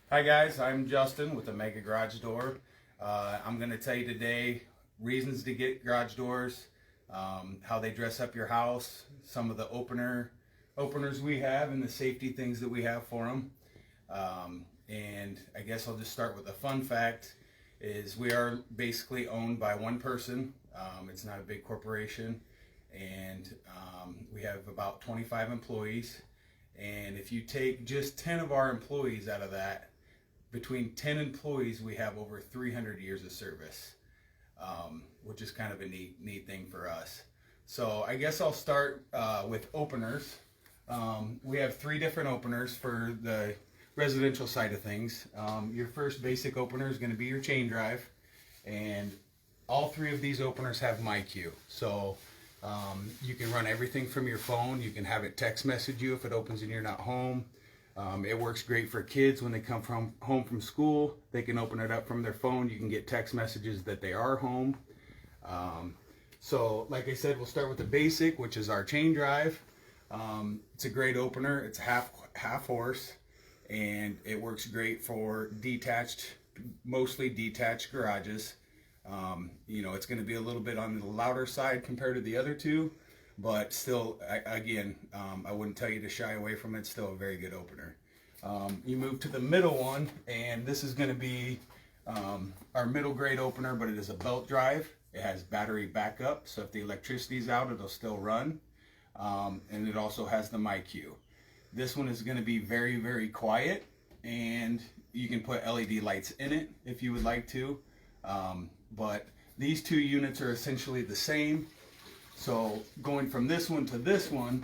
Hi guys, I'm Justin with Amega Garage Door. I'm going to tell you today reasons to get garage doors, how they dress up your house, some of the openers we have, and the safety things that we have for them. And I guess I'll just start with a fun fact: is we are basically owned by one person. It's not a big corporation, and we have about 25 employees. And if you take just 10 of our employees out of that, between 10 employees, we have over 300 years of service, which is kind of a neat thing for us. So I guess I'll start with openers. We have 3 different openers for the residential side of things. Your first basic opener is going to be your chain drive, and all 3 of these openers have MyIQ. So you can run everything from your phone. You can have it text message you if it opens and you're not home. It works great for kids when they come home from school. They can open it up from their phone. You can get text messages that they are home. So like I said, we'll start with the basic, which is our chain drive. It's a great opener. It's half horse, and it works great for mostly detached garages. It's going to be a little bit on the louder side compared to the other 2, but still, I wouldn't tell you to shy away from it. It's still a very good opener. You move to the middle one, and this is going to be our middle grade opener, but it is a belt drive. It has battery backup, so if the electricity's out, it'll still run. And it also has the MyIQ. This one is going to be very, very quiet, and you can put LED lights in it if you would like to. But these 2 units are essentially the same. So going from this one to this one,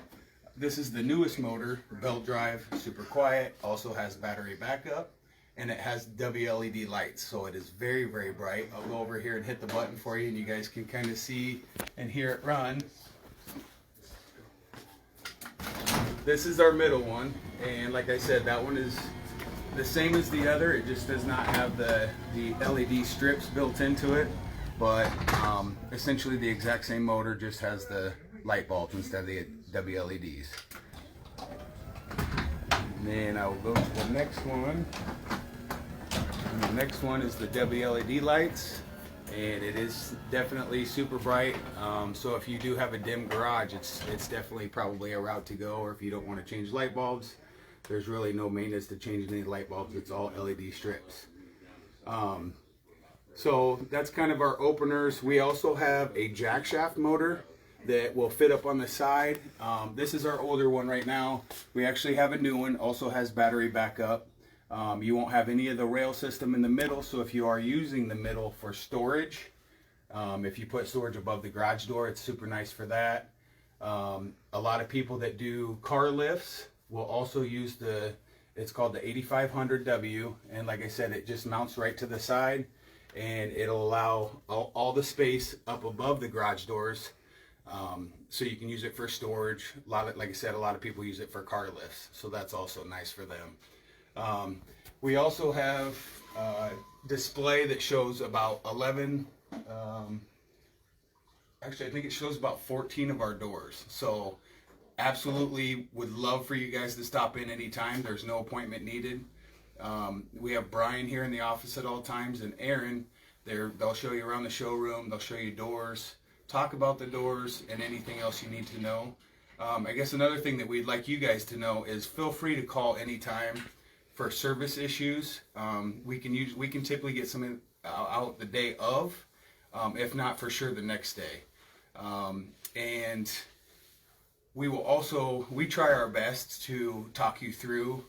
this is the newest motor, belt drive, super quiet, also has battery backup, and it has WLED lights. So it is very, very bright. I'll go over here and hit the button for you, and you guys can kind of see and hear it run. This is our middle one, and like I said, that one is the same as the other. It just does not have the LED strips built into it, but essentially the exact same motor, just has the light bulbs instead of the WLEDs. And then I will go to the next one. And the next one is the WLED lights, and it is definitely super bright. So if you do have a dim garage, it's definitely probably a route to go. Or if you don't want to change light bulbs, there's really no maintenance to changing any light bulbs. It's all LED strips. So that's kind of our openers. We also have a jack shaft motor that will fit up on the side. This is our older one right now. We actually have a new one, also has battery backup. You won't have any of the rail system in the middle, so if you are using the middle for storage, if you put storage above the garage door, it's super nice for that. A lot of people that do car lifts will also use it's called the 8500W, and like I said, it just mounts right to the side, and it'll allow all the space up above the garage doors, so you can use it for storage. Like I said, a lot of people use it for car lifts, so that's also nice for them. We also have a display that shows about 11, actually I think it shows about 14 of our doors. So absolutely would love for you guys to stop in anytime. There's no appointment needed. We have Brian here in the office at all times, and Aaron. They'll show you around the showroom. They'll show you doors, talk about the doors, and anything else you need to know. I guess another thing that we'd like you guys to know is feel free to call anytime for service issues. We can typically get something out the day of, if not for sure the next day. And we try our best to talk you through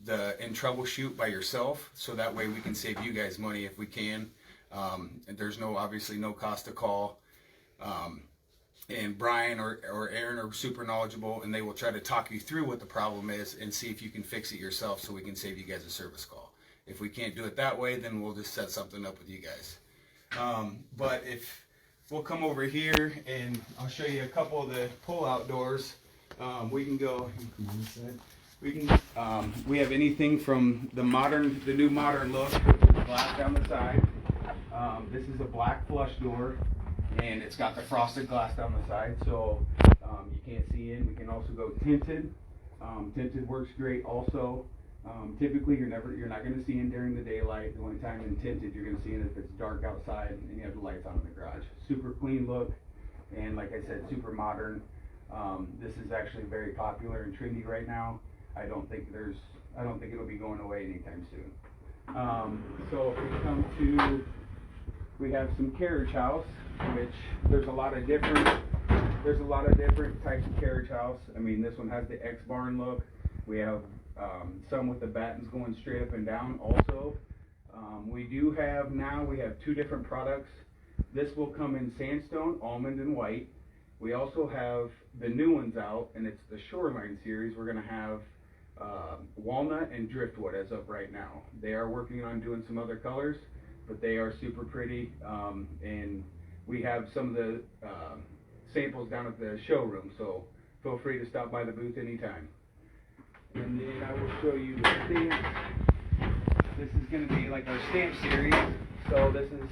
and troubleshoot by yourself, so that way we can save you guys money if we can. And there's obviously no cost to call. And Brian or Aaron are super knowledgeable, and they will try to talk you through what the problem is and see if you can fix it yourself, so we can save you guys a service call. If we can't do it that way, then we'll just set something up with you guys. But if we'll come over here, and I'll show you a couple of the pull-out doors. We can go. We have anything from the new modern look, with glass down the side. This is a black flush door, and it's got the frosted glass down the side, so you can't see in. We can also go tinted. Tinted works great also. Typically, you're not going to see in during the daylight. The only time in tinted you're going to see it if it's dark outside and you have the lights on in the garage. Super clean look, and like I said, super modern. This is actually very popular and trendy right now. I don't think it'll be going away anytime soon. So if we come to, we have some Carriage House, which there's a lot of different types of Carriage House. I mean, this one has the X barn look. We have some with the battens going straight up and down also. We have two different products. This will come in sandstone, almond, and white. We also have the new ones out, and it's the Shoreline series. We're going to have walnut and driftwood as of right now. They are working on doing some other colors, but they are super pretty. And we have some of the samples down at the showroom, so feel free to stop by the booth anytime. And then I will show you the stamps. This is going to be like our stamp series. So this is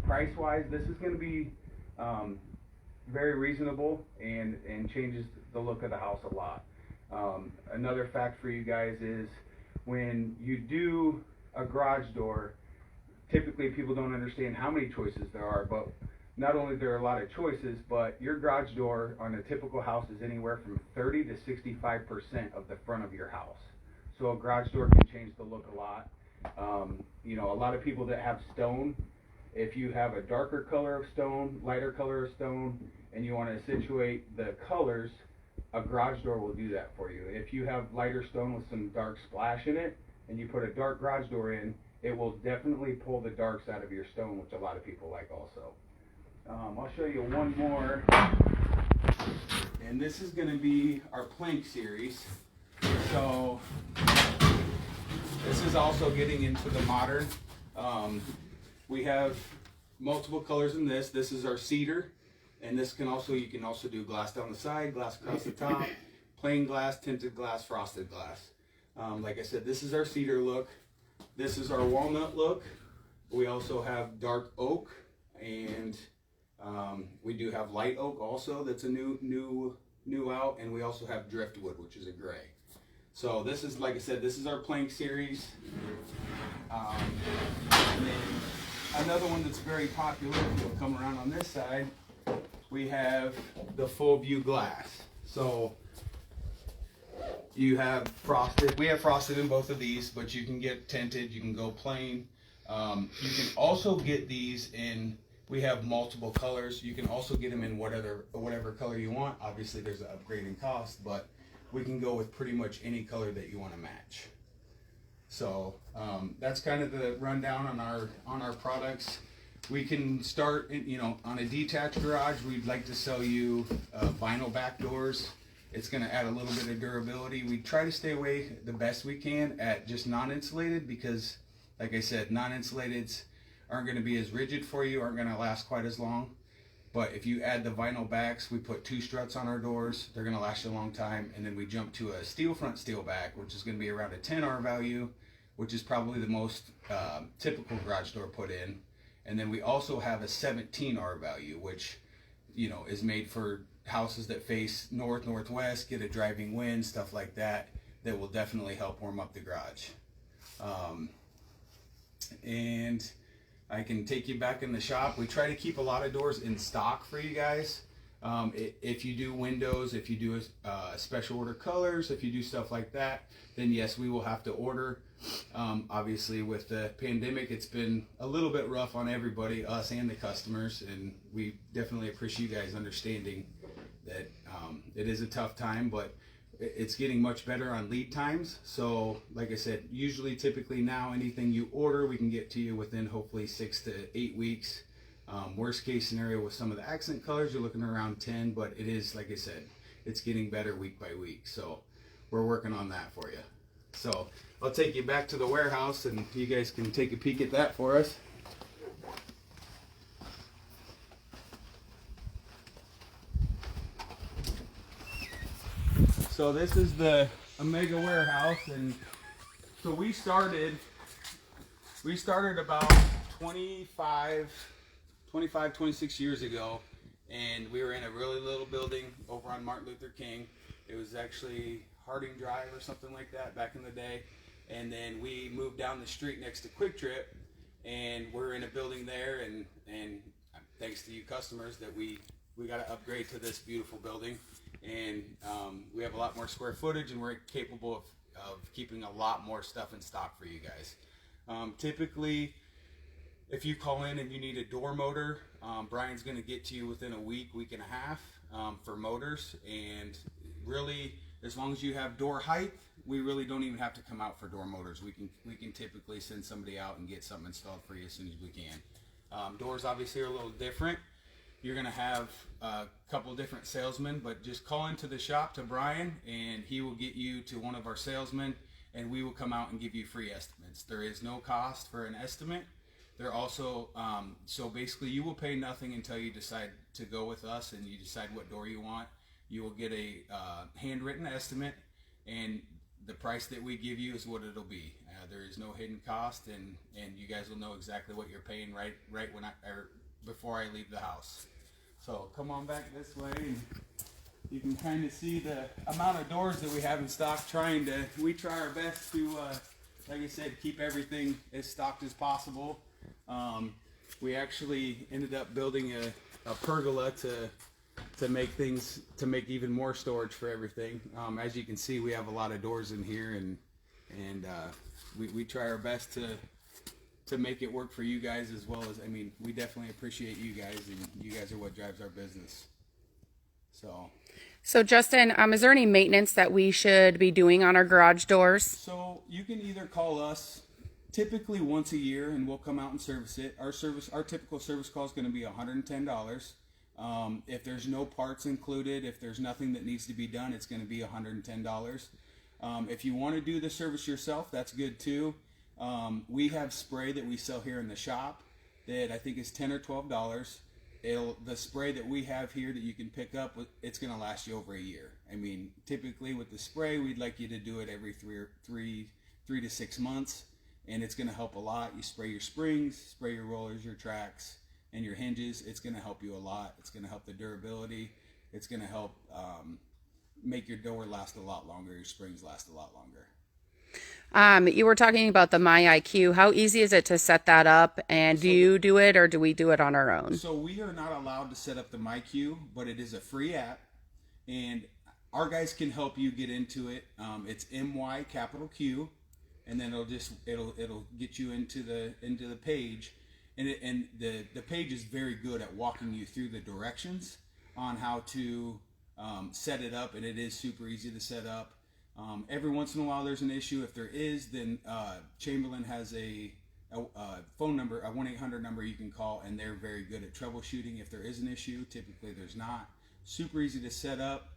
price-wise, this is going to be very reasonable and changes the look of the house a lot. Another fact for you guys is when you do a garage door, typically people don't understand how many choices there are, but not only there are a lot of choices, but your garage door on a typical house is anywhere from 30 to 65% of the front of your house. So a garage door can change the look a lot. You know, a lot of people that have stone, if you have a darker color of stone, lighter color of stone, and you want to situate the colors, a garage door will do that for you. If you have lighter stone with some dark splash in it, and you put a dark garage door in, it will definitely pull the darks out of your stone, which a lot of people like also. I'll show you one more, and this is going to be our plank series. So this is also getting into the modern. We have multiple colors in this. This is our cedar, and this you can also do glass down the side, glass across the top, plain glass, tinted glass, frosted glass. Like I said, this is our cedar look. This is our walnut look. We also have dark oak, and we do have light oak also. That's a new out, and we also have driftwood, which is a gray. So this is, like I said, this is our plank series. And then another one that's very popular, if you'll come around on this side, we have the full view glass. So you have frosted. We have frosted in both of these, but you can get tinted. You can go plain. You can also get these in. We have multiple colors. You can also get them in whatever color you want. Obviously, there's an upgrade in cost, but we can go with pretty much any color that you want to match. So that's kind of the rundown on our products. We can start, on a detached garage. We'd like to sell you vinyl back doors. It's going to add a little bit of durability. We try to stay away the best we can at just non-insulated because, like I said, non-insulateds aren't going to be as rigid for you, aren't going to last quite as long. But if you add the vinyl backs, we put 2 struts on our doors. They're going to last you a long time. And then we jump to a steel front, steel back, which is going to be around a 10R value, which is probably the most typical garage door put in. And then we also have a 17R value, which, is made for houses that face north, northwest, get a driving wind, stuff like that, that will definitely help warm up the garage. And I can take you back in the shop. We try to keep a lot of doors in stock for you guys. If you do windows, if you do special order colors, if you do stuff like that, then yes, we will have to order. Obviously, with the pandemic, it's been a little bit rough on everybody, us and the customers, and we definitely appreciate you guys understanding that it is a tough time, but it's getting much better on lead times. So like I said, typically now anything you order, we can get to you within hopefully 6 to 8 weeks. Worst case scenario with some of the accent colors, you're looking around 10, but it is, like I said, it's getting better week by week. So we're working on that for you. So I'll take you back to the warehouse and you guys can take a peek at that for us. So this is the Amega warehouse, and so we started about 26 years ago, and we were in a really little building over on Martin Luther King. It was actually Harding Drive or something like that back in the day. And then we moved down the street next to Quick Trip, and we're in a building there, and thanks to you customers that we got to upgrade to this beautiful building, and we have a lot more square footage, and we're capable of keeping a lot more stuff in stock for you guys. Typically, if you call in and you need a door motor, Brian's going to get to you within a week and a half for motors, and really, as long as you have door height, we really don't even have to come out for door motors. We can typically send somebody out and get something installed for you as soon as we can. Doors obviously are a little different. You're gonna have a couple different salesmen, but just call into the shop to Brian, and he will get you to one of our salesmen, and we will come out and give you free estimates. There is no cost for an estimate. They're also so basically you will pay nothing until you decide to go with us and you decide what door you want. You will get a handwritten estimate, and the price that we give you is what it'll be. There is no hidden cost, and you guys will know exactly what you're paying right when before I leave the house. So come on back this way, and you can kind of see the amount of doors that we have in stock. We try our best to, like I said, keep everything as stocked as possible. We actually ended up building a pergola to make even more storage for everything. As you can see, we have a lot of doors in here, and we try our best to make it work for you guys as well as, I mean, we definitely appreciate you guys, and you guys are what drives our business. So Justin, is there any maintenance that we should be doing on our garage doors? So you can either call us typically once a year, and we'll come out and service it. Our typical service call is going to be $110. If there's no parts included, if there's nothing that needs to be done, it's going to be $110. If you want to do the service yourself, that's good too. We have spray that we sell here in the shop that I think is $10 or $12. The spray that we have here that you can pick up, it's going to last you over a year. I mean, typically with the spray, we'd like you to do it every three to 6 months, and it's going to help a lot. You spray your springs, spray your rollers, your tracks, and your hinges. It's going to help you a lot. It's going to help the durability. It's going to help make your door last a lot longer, your springs last a lot longer. You were talking about the MyIQ. How easy is it to set that up? And do you do it, or do we do it on our own? So we are not allowed to set up the MyIQ, but it is a free app, and our guys can help you get into it. It's MyQ, and then it'll get you into the page, and the page is very good at walking you through the directions on how to set it up, and it is super easy to set up. Every once in a while there's an issue. If there is, then Chamberlain has a phone number, a 1-800 number you can call, and they're very good at troubleshooting if there is an issue. Typically there's not. Super easy to set up.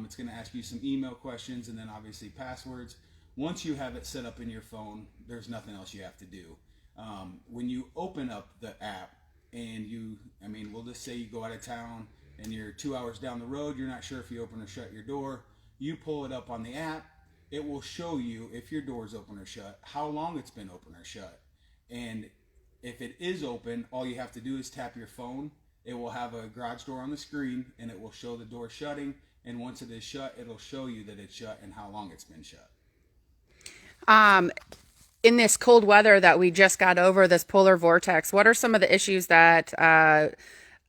It's going to ask you some email questions and then obviously passwords. Once you have it set up in your phone, there's nothing else you have to do. When you open up the app and we'll just say you go out of town and you're 2 hours down the road, you're not sure if you open or shut your door. You pull it up on the app, it will show you if your door's open or shut, how long it's been open or shut. And if it is open, all you have to do is tap your phone. It will have a garage door on the screen, and it will show the door shutting. And once it is shut, it'll show you that it's shut and how long it's been shut. In this cold weather that we just got over, this polar vortex, what are some of the issues that a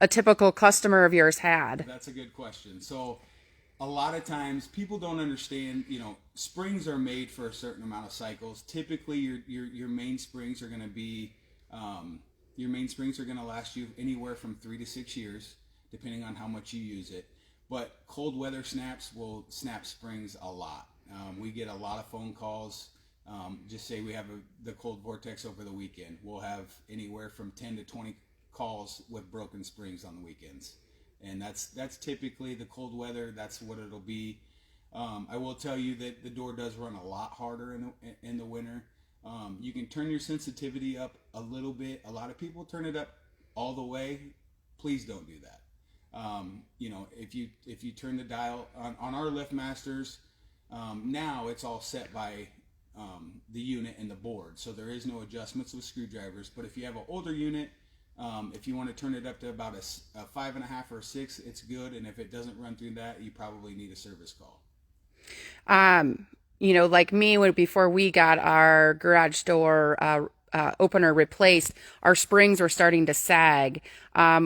typical customer of yours had? That's a good question. So a lot of times people don't understand, springs are made for a certain amount of cycles. Typically your main springs are going to be, last you anywhere from 3 to 6 years, depending on how much you use it. But cold weather snaps will snap springs a lot. We get a lot of phone calls. Just say we have the cold vortex over the weekend. We'll have anywhere from 10 to 20 calls with broken springs on the weekends. And that's typically the cold weather. That's what it'll be. I will tell you that the door does run a lot harder in the winter. You can turn your sensitivity up a little bit. A lot of people turn it up all the way. Please don't do that. If you turn the dial on our LiftMasters, now it's all set by the unit and the board, so there is no adjustments with screwdrivers. But if you have an older unit, if you want to turn it up to about a 5.5 or a 6, it's good. And if it doesn't run through that, you probably need a service call. You know, like me, before we got our garage door opener replaced, our springs were starting to sag.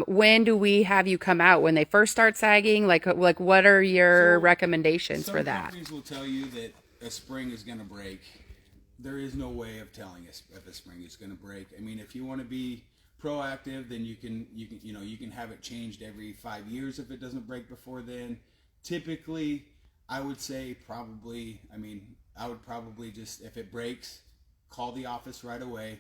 When do we have you come out? When they first start sagging? Like what are your recommendations for that? Some companies will tell you that a spring is going to break. There is no way of telling us if a spring is going to break. I mean, if you want to be proactive, then you can have it changed every 5 years if it doesn't break before then. Typically, I would say I would probably just, if it breaks, call the office right away.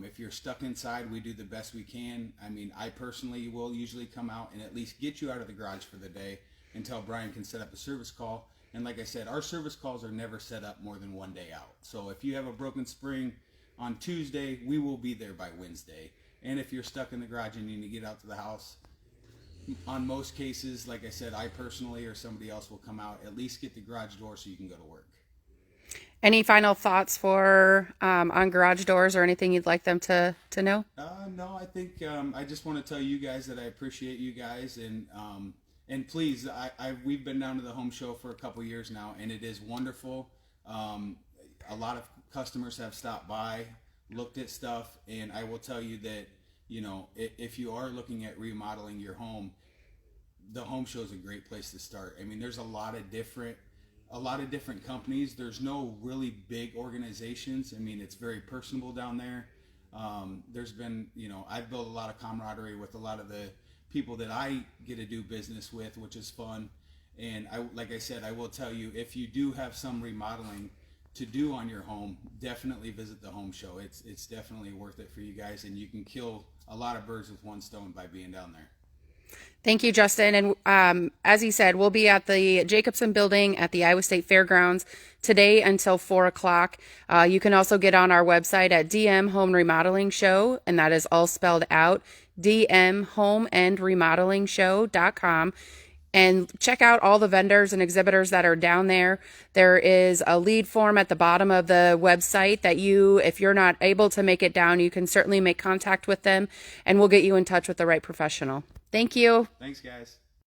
If you're stuck inside, we do the best we can. I mean, I personally will usually come out and at least get you out of the garage for the day until Brian can set up a service call. And like I said, our service calls are never set up more than 1 day out. So if you have a broken spring on Tuesday, we will be there by Wednesday. And if you're stuck in the garage and you need to get out to the house, on most cases, like I said, I personally or somebody else will come out, at least get the garage door so you can go to work. Any final thoughts for on garage doors or anything you'd like them to know? No, I think I just want to tell you guys that I appreciate you guys, and please, we've been down to the home show for a couple years now, and it is wonderful. A lot of customers have stopped by, looked at stuff, and I will tell you that, you know, if you are looking at remodeling your home, the home show is a great place to start. I mean, there's a lot of different companies. There's no really big organizations. I mean, it's very personable down there. There's been, you know, I've built a lot of camaraderie with a lot of the people that I get to do business with, which is fun. And like I said, I will tell you, if you do have some remodeling to do on your home, definitely visit the home show. It's definitely worth it for you guys, and you can kill a lot of birds with one stone by being down there. Thank you, Justin. And as he said, we'll be at the Jacobson Building at the Iowa State Fairgrounds today until 4 o'clock. You can also get on our website at DM Home Remodeling Show, and that is all spelled out, dmhomeandremodelingshow.com. And check out all the vendors and exhibitors that are down there. There is a lead form at the bottom of the website that if you're not able to make it down, you can certainly make contact with them, and we'll get you in touch with the right professional. Thank you. Thanks, guys.